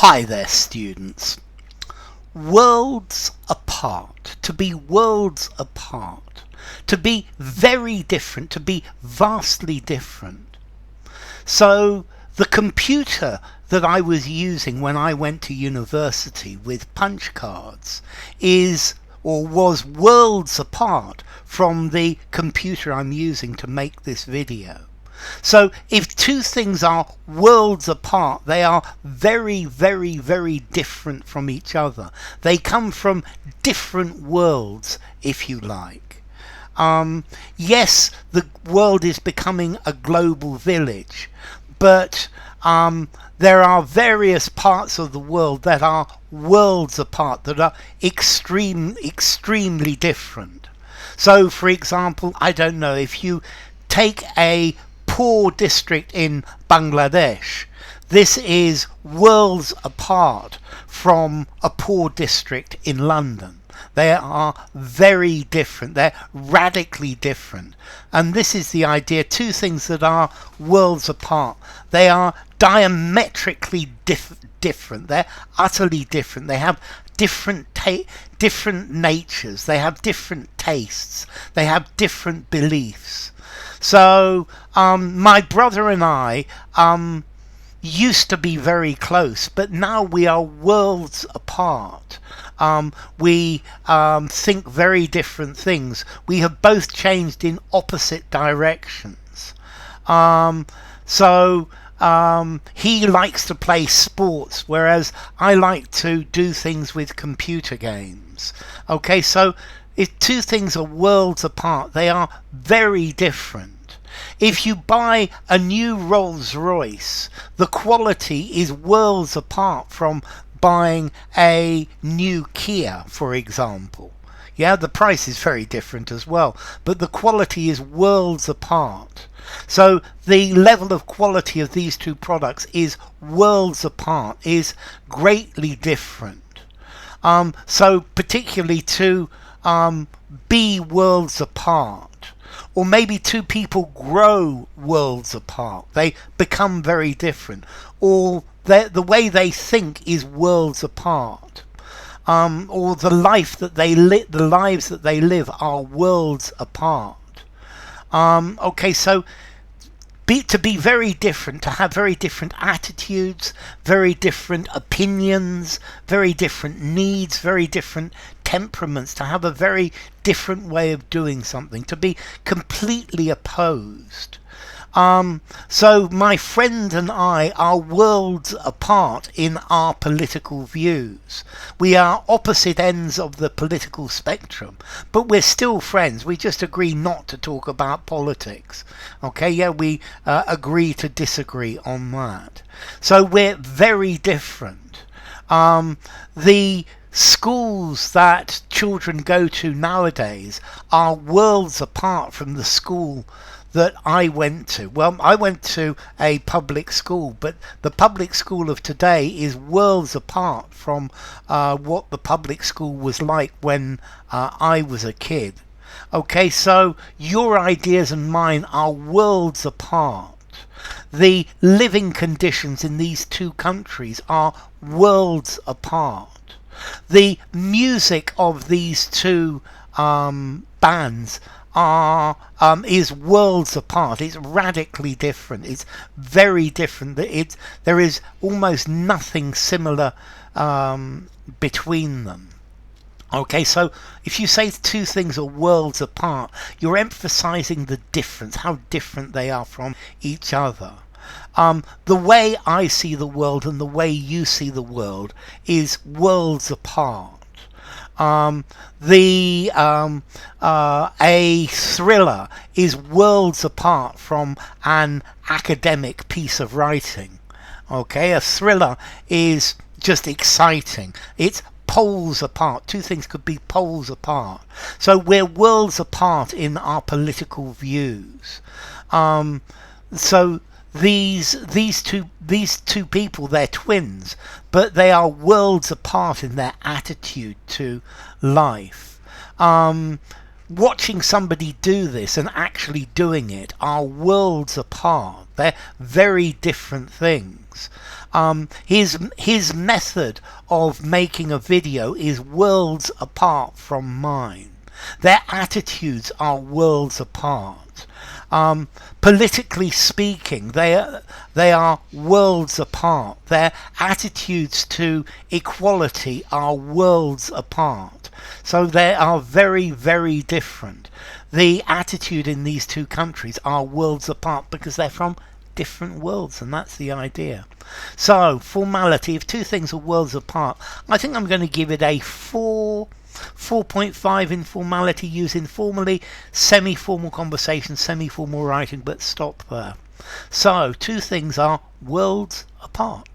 Hi there, students. Worlds apart. To be worlds apart. To be very different. To be vastly different. So the computer that I was using when I went to university with punch cards was worlds apart from the computer I'm using to make this video. So if two things are worlds apart, they are very, very, very different from each other. They come from different worlds, if you like. Yes, the world is becoming a global village, but there are various parts of the world that are worlds apart, that are extremely different. So, for example, I don't know, if you take a poor district in Bangladesh, this is worlds apart from a poor district in London. They are very different. They're radically different. And this is the idea. Two things that are worlds apart. They are diametrically different. They're utterly different. They have different natures. They have different tastes. They have different beliefs. So my brother and I used to be very close, but now we are worlds apart. We think very different things. We have both changed in opposite directions. He likes to play sports, whereas I like to do things with computer games. Okay, so if two things are worlds apart, they are very different. If you buy a new Rolls-Royce, the quality is worlds apart from buying a new Kia, for example. Yeah, the price is very different as well, but the quality is worlds apart. So the level of quality of these two products is worlds apart, is greatly different. So particularly to be worlds apart, or maybe two people grow worlds apart, they become very different, or the way they think is worlds apart, or the lives that they live are worlds apart. Okay, so to be very different, to have very different attitudes, very different opinions, very different needs, very different temperaments, to have a very different way of doing something, to be completely opposed. So my friend and I are worlds apart in our political views. We are opposite ends of the political spectrum, but we're still friends. We just agree not to talk about politics. Okay, yeah, we agree to disagree on that. So we're very different. The schools that children go to nowadays are worlds apart from the school that I went to. Well, I went to a public school, but the public school of today is worlds apart from what the public school was like when I was a kid. Okay, so your ideas and mine are worlds apart. The living conditions in these two countries are worlds apart. The music of these two bands is worlds apart. It's radically different. It's very different. There is almost nothing similar between them. Okay, so if you say two things are worlds apart, you're emphasizing the difference, how different they are from each other. The way I see the world and the way you see the world is worlds apart. A thriller is worlds apart from an academic piece of writing. Okay, a thriller is just exciting. It's poles apart. Two things could be poles apart. So we're worlds apart in our political views. So these two people, they're twins, but they are worlds apart in their attitude to life. Watching somebody do this and actually doing it are worlds apart. They're very different things. His method of making a video is worlds apart from mine. Their attitudes are worlds apart. Politically speaking, they are worlds apart. Their attitudes to equality are worlds apart. So they are very, very different. The attitude in these two countries are worlds apart because they're from different worlds, and that's the idea. So formality, if two things are worlds apart, I think I'm going to give it a 4.5 in formality, used informally, semi-formal conversation, semi-formal writing, but stop there. So two things are worlds apart.